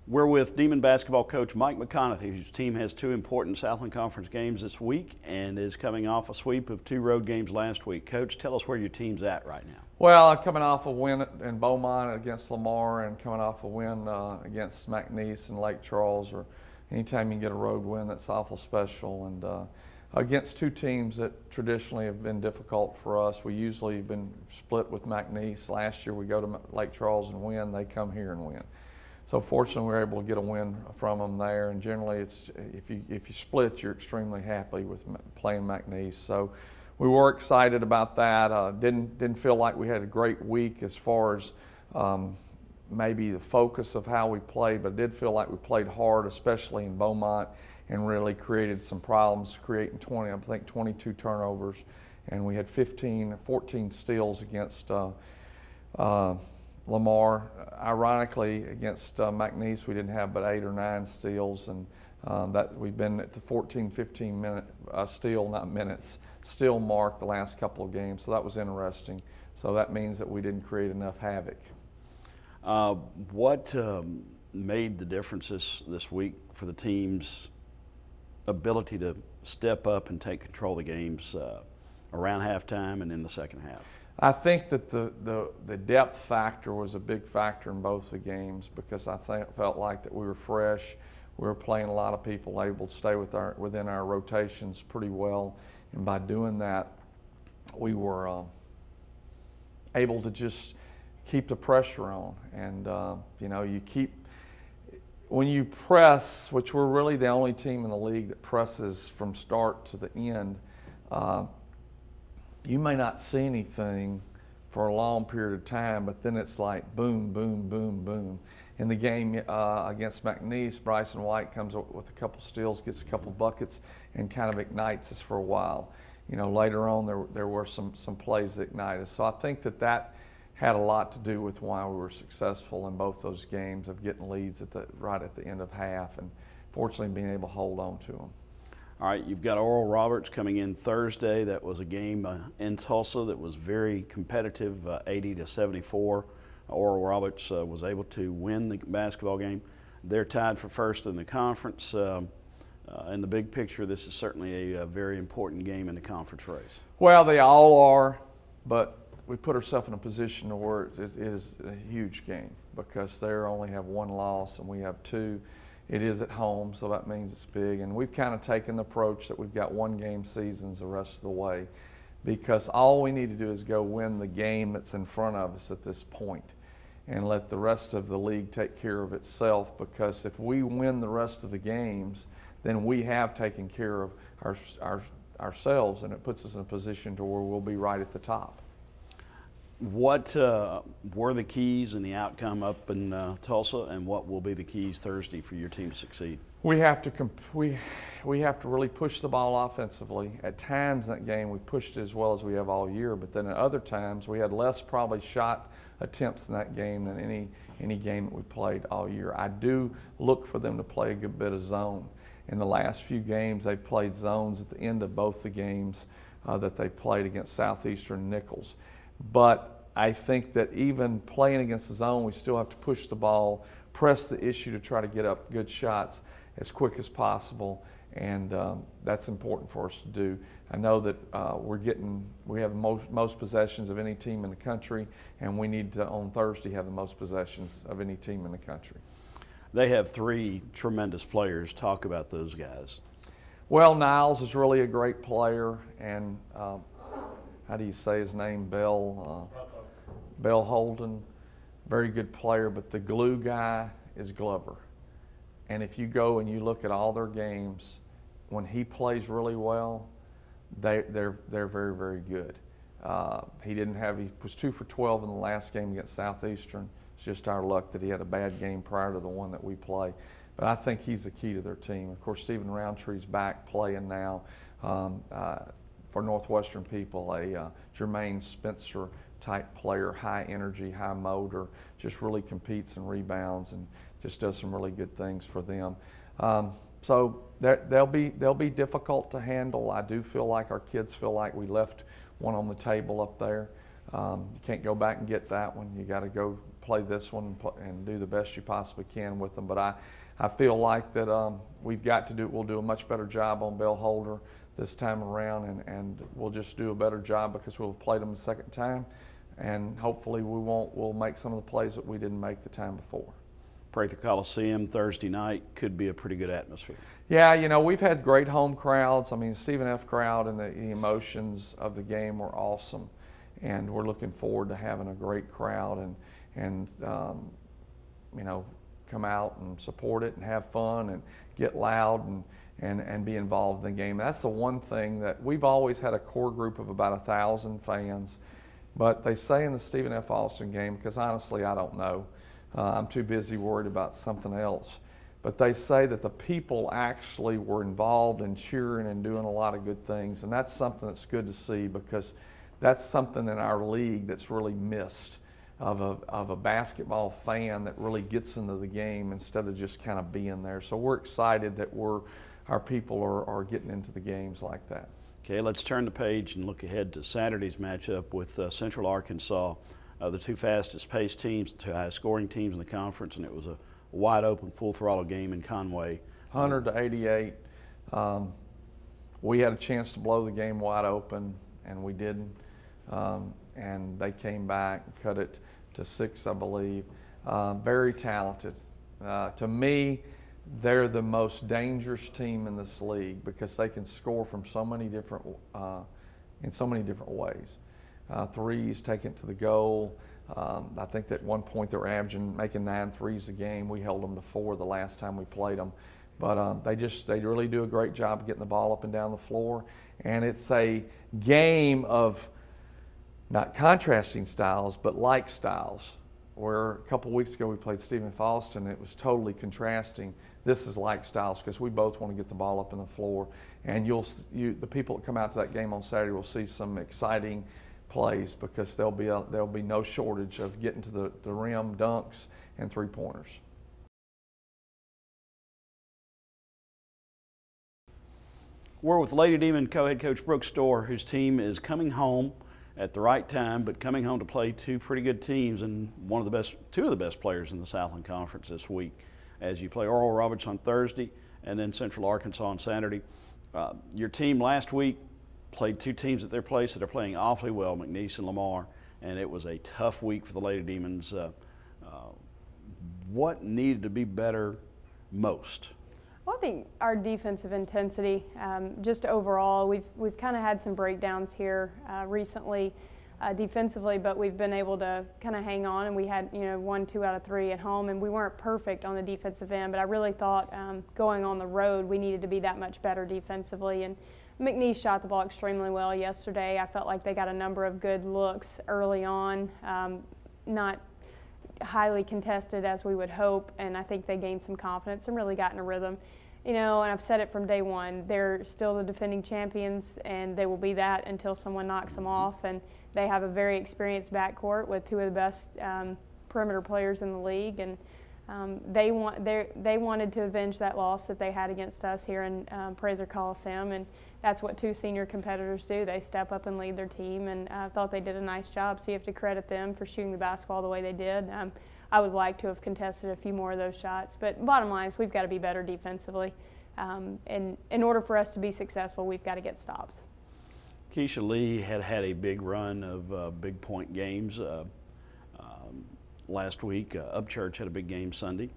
We're with Demon basketball coach Mike McConaughey, whose team has two important Southland Conference games this week and is coming off a sweep of two road games last week. Coach, tell us where your team's at right now. Well, coming off a win in Beaumont against Lamar and coming off a win against McNeese and Lake Charles, or anytime you can get a road win, that's awful special. And against two teams that traditionally have been difficult for us. We usually have been split with McNeese. Last year we go to Lake Charles and win, they come here and win. So fortunately, we were able to get a win from them there. And generally, it's if you split, you're extremely happy with playing McNeese. So we were excited about that. Didn't feel like we had a great week as far as maybe the focus of how we played, but I did feel like we played hard, especially in Beaumont, and really created some problems, creating 22 turnovers, and we had 14 steals against Lamar. Ironically, against McNeese, we didn't have but 8 or 9 steals, and that we've been at the 14-15 minute steal mark the last couple of games. So that was interesting. So that means that we didn't create enough havoc. What made the difference this week for the team's ability to step up and take control of the games around halftime and in the second half? I think that the depth factor was a big factor in both the games, because I felt like that we were fresh. We were playing a lot of people, able to stay within our rotations pretty well, and by doing that, we were able to just keep the pressure on. And you know, when you press, which we're really the only team in the league that presses from start to the end. You may not see anything for a long period of time, but then it's like boom, boom, boom, boom. In the game against McNeese, Bryson White comes up with a couple steals, gets a couple buckets, and kind of ignites us for a while. You know, later on there were some plays that ignited us. So I think that had a lot to do with why we were successful in both those games, of getting leads right at the end of half, and fortunately being able to hold on to them. All right, you've got Oral Roberts coming in Thursday. That was a game in Tulsa that was very competitive, 80-74. Oral Roberts was able to win the basketball game. They're tied for first in the conference. In the big picture, this is certainly a very important game in the conference race. Well, they all are, but we put ourselves in a position where it is a huge game, because they only have 1 loss and we have 2. It is at home, so that means it's big. And we've kind of taken the approach that we've got 1-game seasons the rest of the way, because all we need to do is go win the game that's in front of us at this point and let the rest of the league take care of itself, because if we win the rest of the games, then we have taken care of ourselves, and it puts us in a position to where we'll be right at the top. What were the keys in the outcome up in Tulsa, and what will be the keys Thursday for your team to succeed? We have to really push the ball offensively. At times in that game we pushed it as well as we have all year, but then at other times we had less probably shot attempts in that game than any game that we played all year. I do look for them to play a good bit of zone. In the last few games they've played zones at the end of both the games that they played against Southeastern and Nichols. But I think that even playing against the zone, we still have to push the ball, press the issue to try to get up good shots as quick as possible, and that's important for us to do. I know that we have most possessions of any team in the country, and we need to, on Thursday, have the most possessions of any team in the country. They have 3 tremendous players. Talk about those guys. Well, Niles is really a great player, and how do you say his name? Bell Holden, very good player, but the glue guy is Glover. And if you go and you look at all their games, when he plays really well, they're very, very good. He was 2 for 12 in the last game against Southeastern. It's just our luck that he had a bad game prior to the one that we play. But I think he's the key to their team. Of course, Stephen Roundtree's back playing now. For Northwestern people, a Jermaine Spencer type player, high energy, high motor, just really competes and rebounds and just does some really good things for them. So they'll be difficult to handle. I do feel like our kids feel like we left one on the table up there. You can't go back and get that one. You got to go play this one and do the best you possibly can with them. But I feel like that we'll do a much better job on Bell Holder this time around, and we'll just do a better job because we'll have played them the second time, and hopefully we'll make some of the plays that we didn't make the time before. Prather Coliseum Thursday night could be a pretty good atmosphere. Yeah, you know, we've had great home crowds. I mean, Stephen F. crowd and the emotions of the game were awesome, and we're looking forward to having a great crowd and you know, come out and support it and have fun and get loud and be involved in the game. That's the one thing that we've always had, a core group of about 1,000 fans, but they say in the Stephen F. Austin game, because honestly I don't know, I'm too busy worried about something else, but they say that the people actually were involved in cheering and doing a lot of good things, and that's something that's good to see, because that's something in our league that's really missed, of a basketball fan that really gets into the game instead of just kind of being there. So we're excited that our people are getting into the games like that. Okay, let's turn the page and look ahead to Saturday's matchup with Central Arkansas, the two fastest paced teams, the two highest scoring teams in the conference, and it was a wide open, full throttle game in Conway. 100-88. We had a chance to blow the game wide open, and we didn't. And they came back and cut it to 6, I believe. Very talented. To me, they're the most dangerous team in this league because they can score from so many different, in so many different ways. Threes, taking it to the goal. I think that at one point they were making 9 threes a game. We held them to 4 the last time we played them. But they really do a great job of getting the ball up and down the floor. And it's a game of not contrasting styles, but like styles. Where a couple weeks ago we played Stephen F. Austin, it was totally contrasting. This is like styles because we both want to get the ball up on the floor. And the people that come out to that game on Saturday will see some exciting plays because there'll be no shortage of getting to the rim, dunks, and three-pointers. We're with Lady Demon co-head coach Brooks Storr, whose team is coming home at the right time, but coming home to play two pretty good teams and two of the best players in the Southland Conference this week. As you play Oral Roberts on Thursday and then Central Arkansas on Saturday. Your team last week played two teams at their place that are playing awfully well, McNeese and Lamar, and it was a tough week for the Lady Demons. What needed to be better most? Well, I think our defensive intensity, just overall, we've kind of had some breakdowns here recently defensively, but we've been able to kind of hang on, and we had 1, 2 out of 3 at home, and we weren't perfect on the defensive end, but I really thought going on the road we needed to be that much better defensively. And McNeese shot the ball extremely well yesterday. I felt like they got a number of good looks early on, not highly contested as we would hope, and I think they gained some confidence and really got in a rhythm. And I've said it from day one, they're still the defending champions, and they will be that until someone knocks them off. And they have a very experienced backcourt with 2 of the best perimeter players in the league, and they wanted to avenge that loss that they had against us here in Prather Coliseum, and that's what 2 senior competitors do. They step up and lead their team, and I thought they did a nice job, so you have to credit them for shooting the basketball the way they did. I would like to have contested a few more of those shots, but bottom line is we've got to be better defensively. And in order for us to be successful, we've got to get stops. Keisha Lee had a big run of big point games last week. Upchurch had a big game Sunday.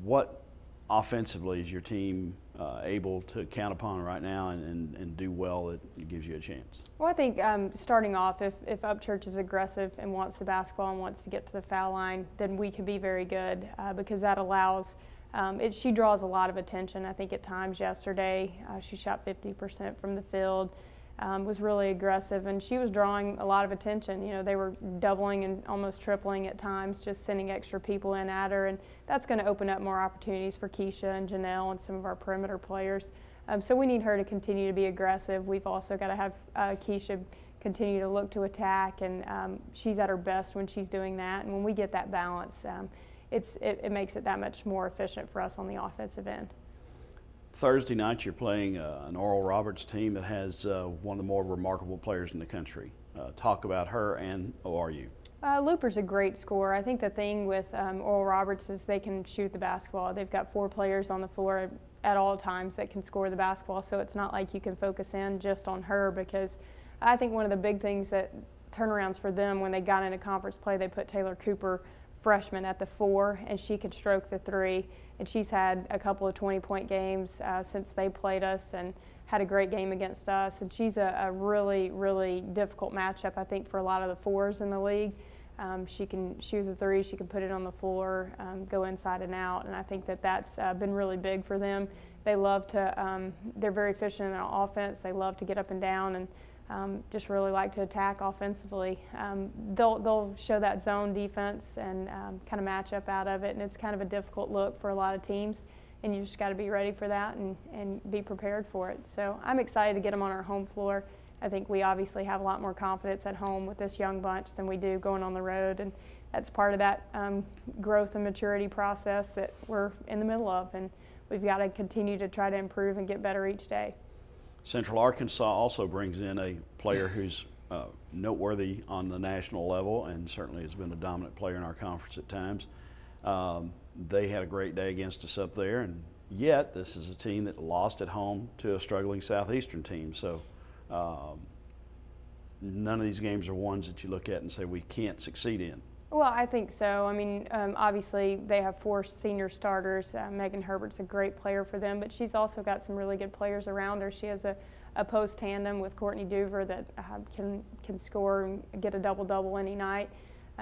What offensively is your team able to count upon right now and do well that gives you a chance? Well, I think starting off, if Upchurch is aggressive and wants the basketball and wants to get to the foul line, then we can be very good because that allows she draws a lot of attention. I think at times yesterday she shot 50% from the field, was really aggressive, and she was drawing a lot of attention. They were doubling and almost tripling at times, just sending extra people in at her, and that's going to open up more opportunities for Keisha and Janelle and some of our perimeter players. So we need her to continue to be aggressive. We've also got to have Keisha continue to look to attack, and she's at her best when she's doing that. And when we get that balance, it makes it that much more efficient for us on the offensive end. Thursday night, you're playing an Oral Roberts team that has one of the more remarkable players in the country, talk about her and ORU. Looper's a great scorer. I think the thing with Oral Roberts is they can shoot the basketball. They've got 4 players on the floor at all times that can score the basketball, so it's not like you can focus in just on her, because I think one of the big things that turnarounds for them when they got into conference play, they put Taylor Cooper, freshman, at the 4, and she could stroke the 3, and she's had a couple of 20-point games since they played us and had a great game against us, and she's a really, really difficult matchup, I think, for a lot of the 4s in the league. She can shoot the 3, she can put it on the floor, go inside and out, and I think that that's been really big for them. They love to, they're very efficient in their offense, they love to get up and down, and just really like to attack offensively. They'll show that zone defense and kind of match up out of it, and it's kind of a difficult look for a lot of teams, and you just got to be ready for that and be prepared for it. So I'm excited to get them on our home floor. I think we obviously have a lot more confidence at home with this young bunch than we do going on the road, and that's part of that growth and maturity process that we're in the middle of, and we've got to continue to try to improve and get better each day. Central Arkansas also brings in a player who's noteworthy on the national level and certainly has been a dominant player in our conference at times. They had a great day against us up there, and yet this is a team that lost at home to a struggling Southeastern team. So none of these games are ones that you look at and say we can't succeed in. Well, I think so. I mean, obviously they have 4 senior starters. Megan Herbert's a great player for them, but she's also got some really good players around her. She has a post tandem with Courtney Duver that can score and get a double-double any night,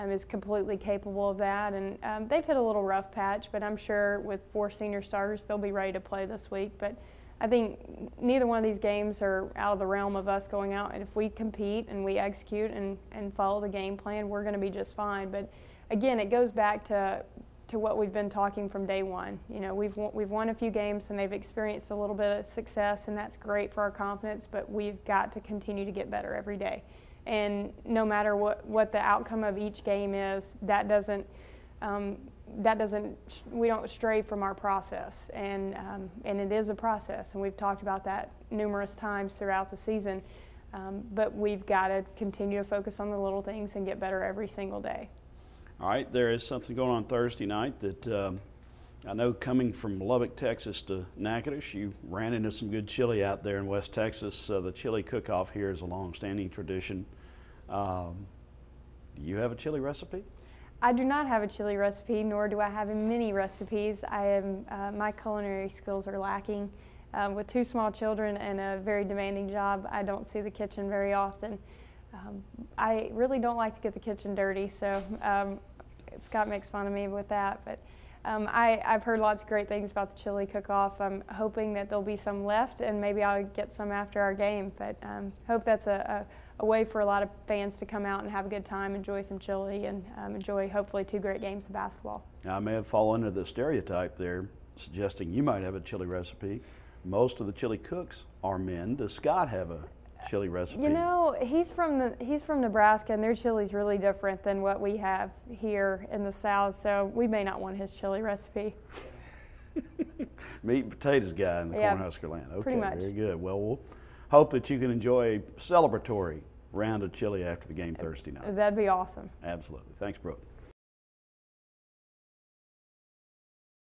is completely capable of that. And they've hit a little rough patch, but I'm sure with 4 senior starters they'll be ready to play this week. But I think neither one of these games are out of the realm of us going out, and if we compete and we execute and follow the game plan, we're going to be just fine. But again, it goes back to what we've been talking from day one. You know, we've won a few games and they've experienced a little bit of success, and that's great for our confidence, but we've got to continue to get better every day. And no matter what the outcome of each game is, we don't stray from our process, and it is a process, and we've talked about that numerous times throughout the season, but we've got to continue to focus on the little things and get better every single day. All right, there is something going on Thursday night that I know, coming from Lubbock, Texas to Natchitoches, you ran into some good chili out there in West Texas. The chili cook-off here is a long-standing tradition. Do you have a chili recipe? I do not have a chili recipe, nor do I have many recipes. My culinary skills are lacking. With 2 small children and a very demanding job, I don't see the kitchen very often. I really don't like to get the kitchen dirty, so Scott makes fun of me with that. But I've heard lots of great things about the chili cook-off. I'm hoping that there'll be some left, and maybe I'll get some after our game. But hope that's a way for a lot of fans to come out and have a good time, enjoy some chili, and enjoy hopefully 2 great games of basketball. Now, I may have fallen into the stereotype there, suggesting you might have a chili recipe. Most of the chili cooks are men. Does Scott have a chili recipe? You know, he's from Nebraska, and their chili's really different than what we have here in the South, so we may not want his chili recipe. Meat and potatoes guy in the Cornhusker land. Okay, pretty much. Very good. Well, we'll hope that you can enjoy a celebratory round of chili after the game Thursday night. That'd be awesome. Absolutely. Thanks, Brooke.